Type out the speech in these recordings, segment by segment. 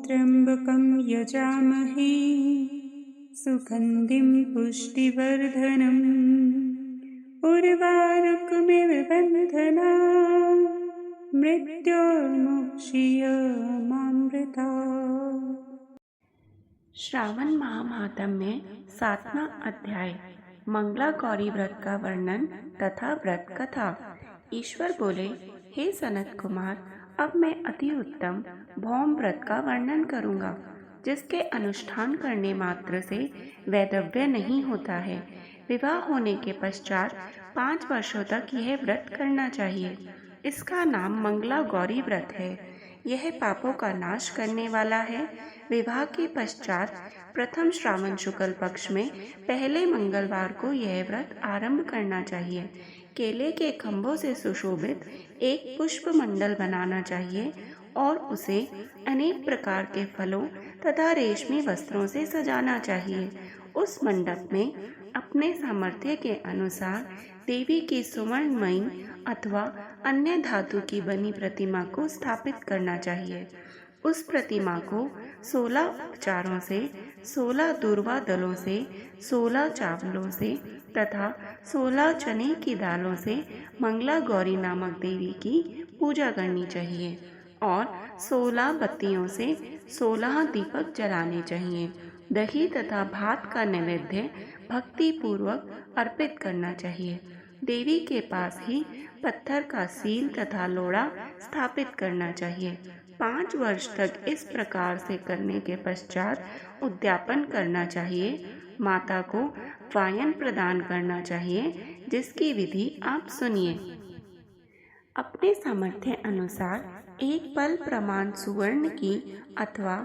त्र्यम्बकं यजामहे सुगन्धिं पुष्टिवर्धनम् उर्वारुकमिव बन्धनान् मृत्योर्मुक्षीयमामृतात्। श्रावण महात्म्य 7वां अध्याय मंगला गौरी व्रत का वर्णन तथा व्रत कथा। ईश्वर बोले, हे सनत कुमार, अब मैं अति उत्तम भौम व्रत का वर्णन करूंगा, जिसके अनुष्ठान करने मात्र से वैधव्य नहीं होता है। विवाह होने के पश्चात 5 वर्षों तक यह व्रत करना चाहिए। इसका नाम मंगला गौरी व्रत है। यह पापों का नाश करने वाला है। विवाह के पश्चात प्रथम श्रावण शुक्ल पक्ष में पहले मंगलवार को यह व्रत आरंभ करना चाहिए। केले के खंभों से सुशोभित एक पुष्प मंडल बनाना चाहिए और उसे अनेक प्रकार के फलों तथा रेशमी वस्त्रों से सजाना चाहिए। उस मंडप में अपने सामर्थ्य के अनुसार देवी की सुवर्णमयी अथवा अन्य धातु की बनी प्रतिमा को स्थापित करना चाहिए। उस प्रतिमा को 16 उपचारों से, 16 दूर्वा दलों से, 16 चावलों से तथा 16 चने की दालों से मंगला गौरी नामक देवी की पूजा करनी चाहिए और 16 बत्तियों से 16 दीपक जलाने चाहिए। दही तथा भात का नैवेद्य भक्ति पूर्वक अर्पित करना चाहिए। देवी के पास ही पत्थर का सील तथा लोड़ा स्थापित करना चाहिए। 5 वर्ष तक इस प्रकार से करने के पश्चात उद्यापन करना चाहिए। माता को वायन प्रदान करना चाहिए, जिसकी विधि आप सुनिए। अपने सामर्थ्य अनुसार 1 पल प्रमाण सुवर्ण की अथवा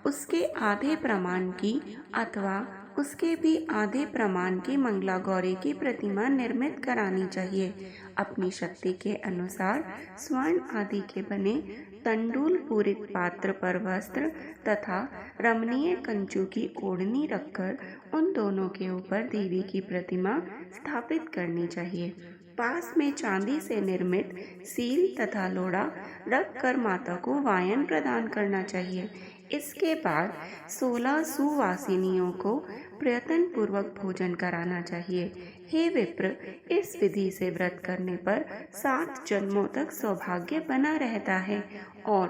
उसके आधे प्रमाण की अथवा उसके भी आधे प्रमाण की मंगला गौरी की प्रतिमा निर्मित करानी चाहिए। अपनी शक्ति के अनुसार स्वर्ण आदि के बने तंडूल पूरित पात्र पर वस्त्र तथा रमणीय कंचू की ओढ़नी रखकर उन दोनों के ऊपर देवी की प्रतिमा स्थापित करनी चाहिए। पास में चांदी से निर्मित सील तथा लोड़ा रखकर माता को वायन प्रदान करना चाहिए। इसके बाद 16 सुवासिनियों को प्रयत्न पूर्वक भोजन कराना चाहिए। हे विप्र, इस विधि से व्रत करने पर 7 जन्मों तक सौभाग्य बना रहता है और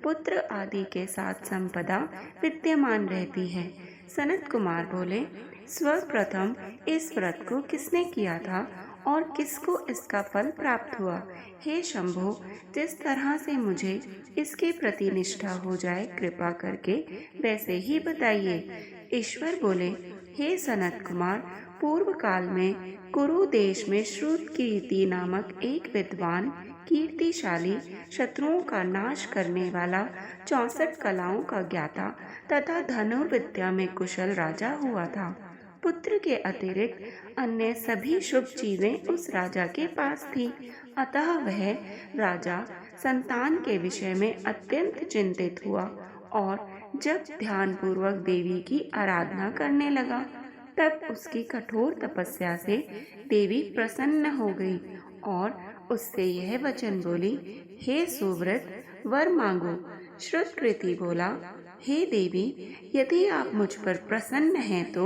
पुत्र आदि के साथ संपदा विद्यमान रहती है। सनत कुमार बोले, सर्वप्रथम इस व्रत को किसने किया था और किसको इसका फल प्राप्त हुआ? हे शंभो, जिस तरह से मुझे इसके प्रति निष्ठा हो जाए, कृपा करके वैसे ही बताइए। ईश्वर बोले, हे सनत कुमार, पूर्व काल में कुरु देश में श्रुतकीर्ति नामक एक विद्वान, कीर्तिशाली, शत्रुओं का नाश करने वाला, 64 कलाओं का ज्ञाता तथा धनुर्विद्या में कुशल राजा हुआ था। पुत्र के अतिरिक्त अन्य सभी शुभ चीजें उस राजा के पास थी। अतः वह राजा संतान के विषय में अत्यंत चिंतित हुआ और जब ध्यान पूर्वक देवी की आराधना करने लगा, तब उसकी कठोर तपस्या से देवी प्रसन्न हो गई और उससे यह वचन बोली, हे सुव्रत, वर मांगो। श्रुतकीर्ति बोला, हे देवी, यदि आप मुझ पर प्रसन्न हैं तो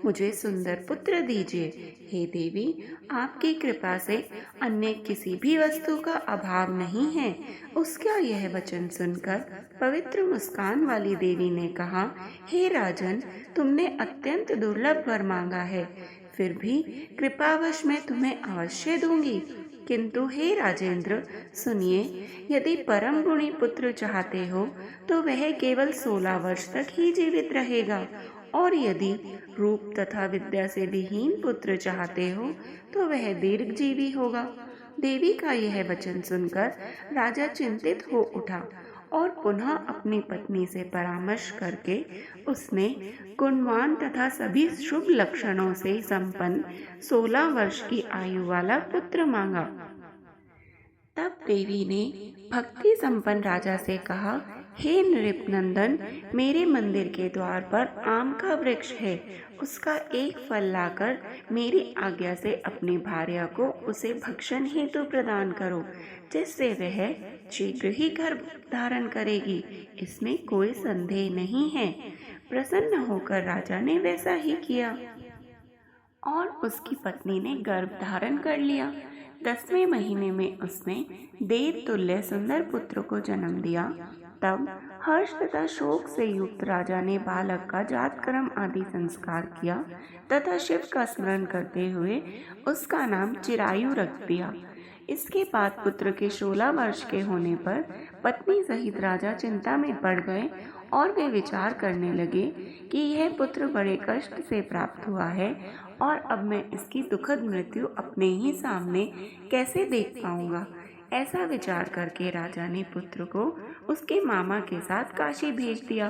मुझे सुंदर पुत्र दीजिए। हे देवी, आपकी कृपा से अन्य किसी भी वस्तु का अभाव नहीं है। उसका यह वचन सुनकर पवित्र मुस्कान वाली देवी ने कहा, हे राजन, तुमने अत्यंत दुर्लभ वर मांगा है, फिर भी कृपावश मैं तुम्हें अवश्य दूंगी। किंतु हे राजेंद्र, सुनिए, यदि परम गुणी पुत्र चाहते हो तो वह केवल 16 वर्ष तक ही जीवित रहेगा, और यदि रूप तथा विद्या से विहीन पुत्र चाहते हो तो वह दीर्घजीवी होगा। देवी का यह वचन सुनकर राजा चिंतित हो उठा और पुनः अपनी पत्नी से परामर्श करके उसने गुणवान तथा सभी शुभ लक्षणों से संपन्न 16 वर्ष की आयु वाला पुत्र मांगा। तब देवी ने भक्ति संपन्न राजा से कहा, हे नृपनंदन, मेरे मंदिर के द्वार पर आम का वृक्ष है, उसका एक फल लाकर मेरी आज्ञा से अपनी भार्या को उसे भक्षण हेतु प्रदान करो, जिससे वह शीघ्र ही गर्भ धारण करेगी, इसमें कोई संदेह नहीं है। प्रसन्न होकर राजा ने वैसा ही किया और उसकी पत्नी ने गर्भ धारण कर लिया। 10वें महीने में उसने देव तुल्य सुंदर पुत्र को जन्म दिया। तब हर्ष तथा शोक से युक्त राजा ने बालक का जात कर्म आदि संस्कार किया तथा शिव का स्मरण करते हुए उसका नाम चिरायु रख दिया। इसके बाद पुत्र के 16 वर्ष के होने पर पत्नी सहित राजा चिंता में पड़ गए और वे विचार करने लगे कि यह पुत्र बड़े कष्ट से प्राप्त हुआ है और अब मैं इसकी दुखद मृत्यु अपने ही सामने कैसे देख पाऊंगा। ऐसा विचार करके राजा ने पुत्र को उसके मामा के साथ काशी भेज दिया।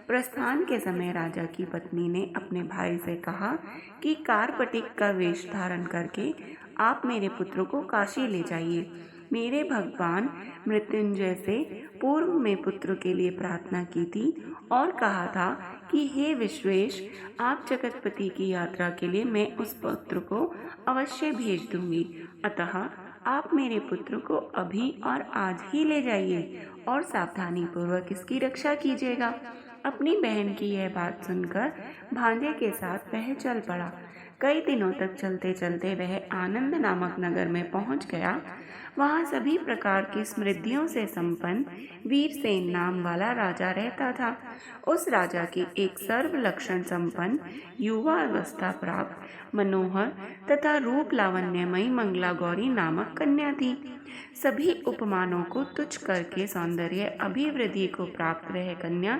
प्रस्थान के समय राजा की पत्नी ने अपने भाई से कहा कि कार्पटिक का वेश धारण करके आप मेरे पुत्र को काशी ले जाइए। मेरे भगवान मृत्युंजय से पूर्व में पुत्र के लिए प्रार्थना की थी और कहा था कि हे विश्वेश, आप जगतपति की यात्रा के लिए मैं उस पुत्र को अवश्य भेज दूंगी, अतः आप मेरे पुत्र को अभी और आज ही ले जाइए और सावधानी पूर्वक इसकी रक्षा कीजिएगा। अपनी बहन की यह बात सुनकर भांजे के साथ वह चल पड़ा। कई दिनों तक चलते चलते वह आनंद नामक नगर में पहुंच गया। वहां सभी प्रकार की समृद्धियों से संपन्न वीरसेन नाम वाला राजा रहता था। उस राजा की एक सर्व लक्षण संपन्न युवा अवस्था प्राप्त मनोहर तथा रूप लावण्यमयी मंगला गौरी नामक कन्या थी। सभी उपमानों को तुच्छ करके सौंदर्य अभिवृद्धि को प्राप्त वह कन्या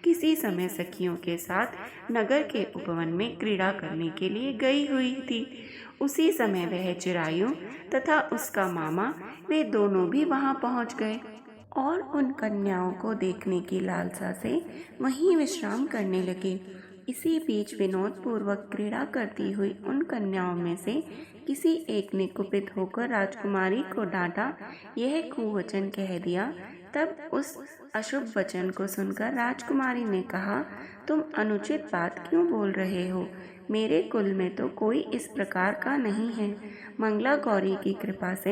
किसी समय सखियों के साथ नगर के उपवन में क्रीड़ा करने के लिए गई हुई थी। उसी समय वह चिरायु तथा उसका मामा वे दोनों भी वहां पहुंच गए और उन कन्याओं को देखने की लालसा से वहीं विश्राम करने लगे। इसी बीच विनोद पूर्वक क्रीड़ा करती हुई उन कन्याओं में से किसी एक ने कुपित होकर राजकुमारी को डांटा, यह कुवचन कह दिया। तब उस अशुभ वचन को सुनकर राजकुमारी ने कहा, तुम अनुचित बात क्यों बोल रहे हो? मेरे कुल में तो कोई इस प्रकार का नहीं है। मंगला गौरी की कृपा से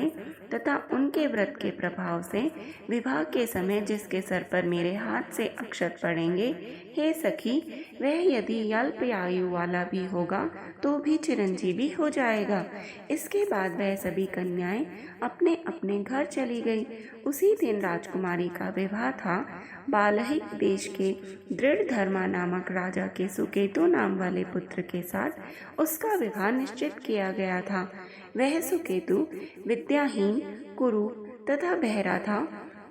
तथा उनके व्रत के प्रभाव से विवाह के समय जिसके सर पर मेरे हाथ से अक्षत पड़ेंगे, हे सखी, वह यदि अल्प आयु वाला भी होगा तो भी चिरंजीवी हो जाएगा। इसके बाद वह सभी कन्याएं अपने अपने घर चली गई। उसी दिन राजकुमारी का विवाह था। बालहिक देश के दृढ़ धर्मा नामक राजा के सुकेतु नाम वाले पुत्र के साथ उसका विवाह निश्चित किया गया था। वह सुकेतु विद्याहीन, कुरूप तथा बहरा था।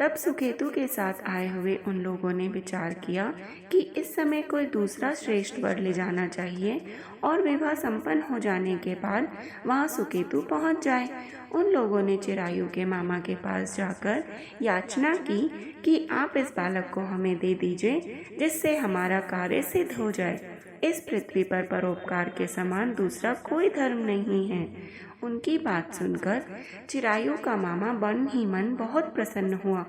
तब सुकेतु के साथ आए हुए उन लोगों ने विचार किया कि इस समय कोई दूसरा श्रेष्ठ वर ले जाना चाहिए और विवाह संपन्न हो जाने के बाद वहां सुकेतु पहुंच जाए। उन लोगों ने चिरायु के मामा के पास जाकर याचना की कि आप इस बालक को हमें दे दीजिए, जिससे हमारा कार्य सिद्ध हो जाए। इस पृथ्वी पर परोपकार के समान दूसरा कोई धर्म नहीं है। उनकी बात सुनकर चिरायु का मामा मन ही मन बहुत प्रसन्न हुआ,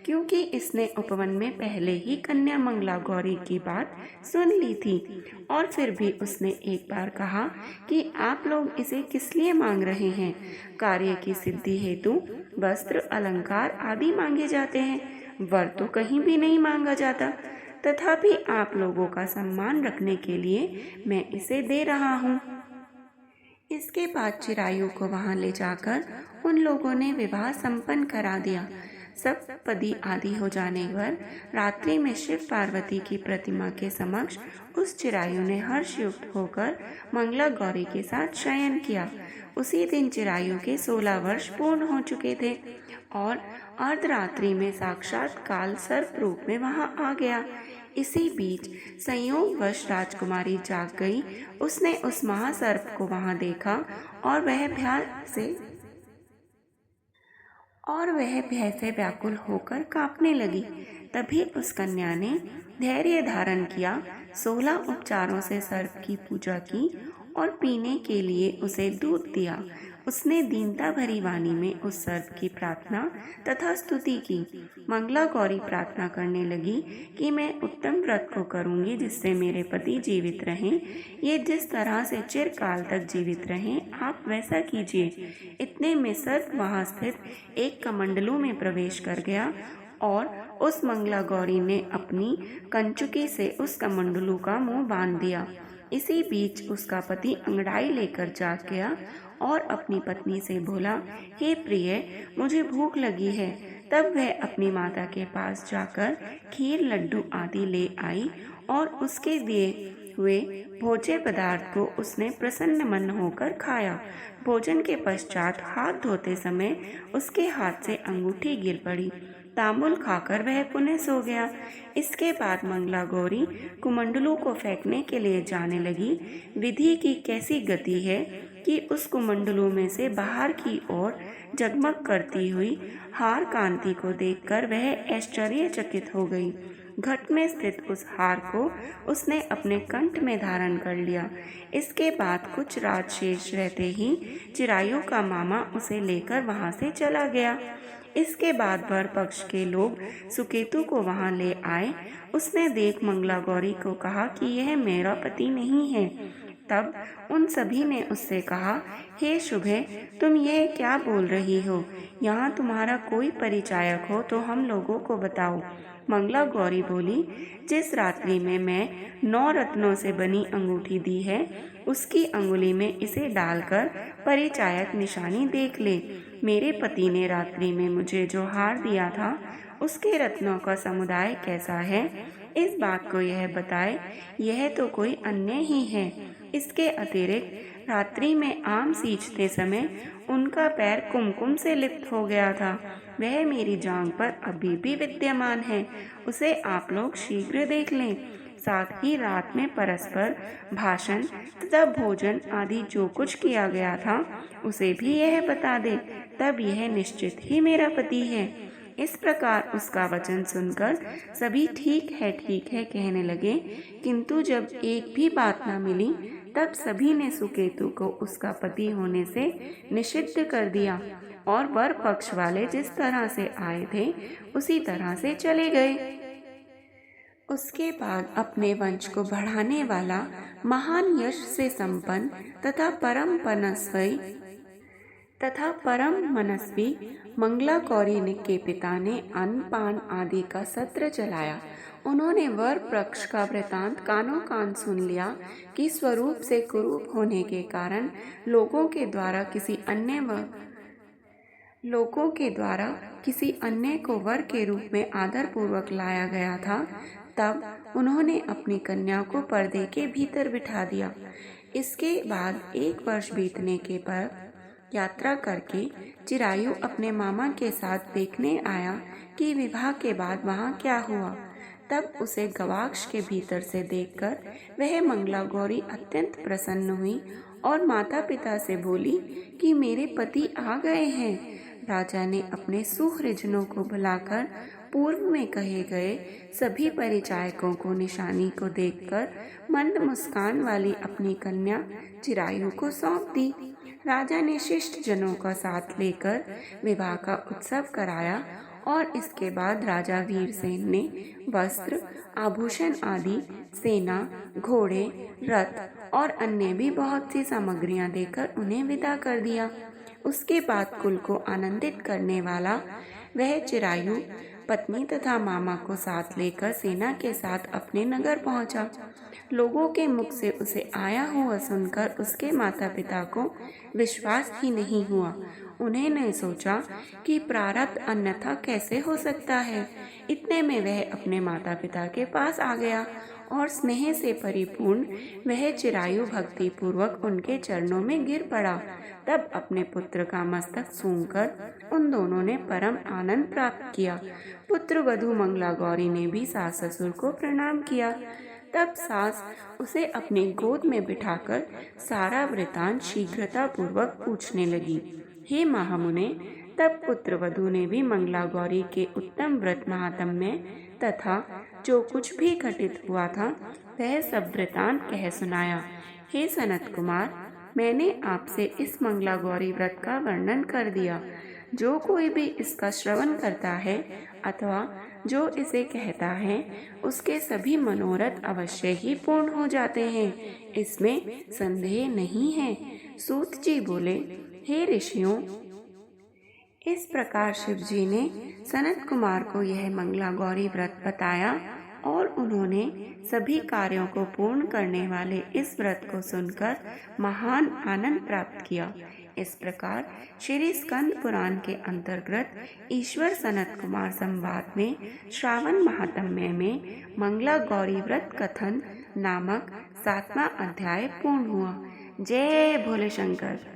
क्योंकि इसने उपवन में पहले ही कन्या मंगला गौरी की बात सुन ली थी। और फिर भी उसने एक बार कहा कि आप लोग इसे किस लिए मांग रहे हैं? कार्य की सिद्धि हेतु वस्त्र, अलंकार आदि मांगे जाते हैं, वर तो कहीं भी नहीं मांगा जाता। तथापि आप लोगों का सम्मान रखने के लिए मैं इसे दे रहा हूँ। इसके बाद चिरायु को वहां ले जाकर उन लोगों ने विवाह संपन्न करा दिया। सब पदी आदि हो जाने पर रात्रि में शिव पार्वती की प्रतिमा के समक्ष उस चिरायु ने हर्षयुक्त होकर मंगला गौरी के साथ शयन किया। उसी दिन चिरायु के 16 वर्ष पूर्ण हो चुके थे और अर्धरात्रि में साक्षात काल सर्प रूप में वहां आ गया। इसी बीच संयोगवश राजकुमारी जाग गई। उसने उस महासर्प को वहां देखा और वह भय से व्याकुल होकर कांपने लगी। तभी उस कन्या ने धैर्य धारण किया, 16 उपचारों से सर्प की पूजा की और पीने के लिए उसे दूध दिया। उसने दीनता भरी वाणी में उस सर्प की प्रार्थना तथा स्तुति की। मंगला गौरी प्रार्थना करने लगी कि मैं उत्तम व्रत को करूंगी जिससे मेरे पति जीवित रहें। ये जिस तरह से चिरकाल तक जीवित रहें, आप वैसा कीजिए। इतने में सर्प वहां स्थित एक कमंडलू में प्रवेश कर गया और उस मंगला गौरी ने अपनी कंचुकी से उस कमंडलू का मुंह बांध दिया। इसी बीच उसका पति अंगड़ाई लेकर जाग गया और अपनी पत्नी से बोला, हे प्रिय, मुझे भूख लगी है। तब वह अपनी माता के पास जाकर खीर, लड्डू आदि ले आई और उसके दिए हुए भोज्य पदार्थ को उसने प्रसन्न मन होकर खाया। भोजन के पश्चात हाथ धोते समय उसके हाथ से अंगूठी गिर पड़ी। तांबुल खाकर वह पुनः सो गया। इसके बाद मंगला गौरी कुमंडलू को फेंकने के लिए जाने लगी। विधि की कैसी गति है कि उस कुमंडलू में से बाहर की ओर जगमग करती हुई हार कांति को देखकर वह आश्चर्यचकित हो गई। घट में स्थित उस हार को उसने अपने कंठ में धारण कर लिया। इसके बाद कुछ रात शेष रहते ही चिरायु का मामा उसे लेकर वहां से चला गया। इसके बाद वर पक्ष के लोग सुकेतु को वहां ले आए। उसने देख मंगला गौरी को कहा कि यह मेरा पति नहीं है। तब उन सभी ने उससे कहा, हे शुभे, तुम यह क्या बोल रही हो? यहाँ तुम्हारा कोई परिचायक हो तो हम लोगों को बताओ। मंगला गौरी बोली, जिस रात्रि में मैं 9 रत्नों से बनी अंगूठी दी है, उसकी अंगुली में इसे डालकर परिचायक निशानी देख ले। मेरे पति ने रात्रि में मुझे जो हार दिया था, उसके रत्नों का समुदाय कैसा है, इस बात को यह बताए। यह तो कोई अन्य ही है। इसके अतिरिक्त रात्रि में आम सींचते समय उनका पैर कुमकुम से लिप्त हो गया था। वह मेरी जांघ पर अभी भी विद्यमान है। उसे आप लोग शीघ्र देख लें। साथ ही रात में परस्पर भाषण तथा भोजन आदि जो कुछ किया गया था, उसे भी यह बता दे। तब यह निश्चित ही मेरा पति है। इस प्रकार उसका वचन सुनकर सभी ठीक है कहने लगे। किंतु जब एक भी बात न मिली, तब सभी ने सुकेतु को उसका पति होने से निषिद्ध कर दिया और वर पक्ष वाले जिस तरह से आए थे उसी तरह से चले गए। उसके बाद अपने वंश को बढ़ाने वाला, महान यश से संपन्न तथा परम मनस्वी मंगला गौरी के पिता ने अन्न पान आदि का सत्र चलाया। उन्होंने वर पक्ष का वृतांत कानों कान सुन लिया कि स्वरूप से कुरूप होने के कारण लोगों के द्वारा किसी अन्य को वर के रूप में आदर पूर्वक लाया गया था। तब उन्होंने अपनी कन्या को पर्दे के भीतर बिठा दिया। इसके बाद 1 वर्ष बीतने के पर यात्रा करके चिरायु अपने मामा के साथ देखने आया कि विवाह के बाद वहाँ क्या हुआ। तब उसे गवाक्ष के भीतर से देखकर वह मंगला गौरी अत्यंत प्रसन्न हुई और माता पिता से बोली कि मेरे पति आ गए हैं। राजा ने अपने सुहृजनों को बुलाकर पूर्व में कहे गए सभी परिचायकों को निशानी को देखकर मंद मुस्कान वाली अपनी कन्या चिरायु को सौंप दी। राजा ने शिष्ट जनों का साथ लेकर विवाह का उत्सव कराया और इसके बाद राजा वीरसेन ने वस्त्र, आभूषण आदि, सेना, घोड़े, रथ और अन्य भी बहुत सी सामग्रियां देकर उन्हें विदा कर दिया। उसके बाद कुल को आनंदित करने वाला वह चिरायु पत्नी तथा मामा को साथ लेकर सेना के साथ अपने नगर पहुंचा। लोगों के मुख से उसे आया हुआ सुनकर उसके माता पिता को विश्वास ही नहीं हुआ। उन्होंने सोचा कि प्रारब्ध अन्यथा कैसे हो सकता है। इतने में वह अपने माता पिता के पास आ गया और स्नेह से परिपूर्ण वह चिरायु भक्ति पूर्वक उनके चरणों में गिर पड़ा। तब अपने पुत्र का मस्तक सूंघकर उन दोनों ने परम आनंद प्राप्त किया। पुत्र वधू मंगला गौरी ने भी सास ससुर को प्रणाम किया। तब सास उसे अपनी गोद में बिठाकर सारा वृतांत शीघ्रता पूर्वक पूछने लगी। हे महामुने, तब पुत्र वधू ने भी मंगला गौरी के उत्तम व्रत महात्म्य तथा जो कुछ भी घटित हुआ था वह सब वृतांत कह सुनाया। हे सनत कुमार, मैंने आपसे इस मंगला गौरी व्रत का वर्णन कर दिया। जो कोई भी इसका श्रवण करता है अथवा जो इसे कहता है उसके सभी मनोरथ अवश्य ही पूर्ण हो जाते हैं, इसमें संदेह नहीं है। सूत जी बोले, हे ऋषियों, इस प्रकार शिव जी ने सनत कुमार को यह मंगला गौरी व्रत बताया और उन्होंने सभी कार्यों को पूर्ण करने वाले इस व्रत को सुनकर महान आनंद प्राप्त किया। इस प्रकार श्री स्कंद पुराण के अंतर्गत ईश्वर सनत कुमार संवाद में श्रावण महात्म्य में मंगला गौरी व्रत कथन नामक 7वां अध्याय पूर्ण हुआ। जय भोले शंकर।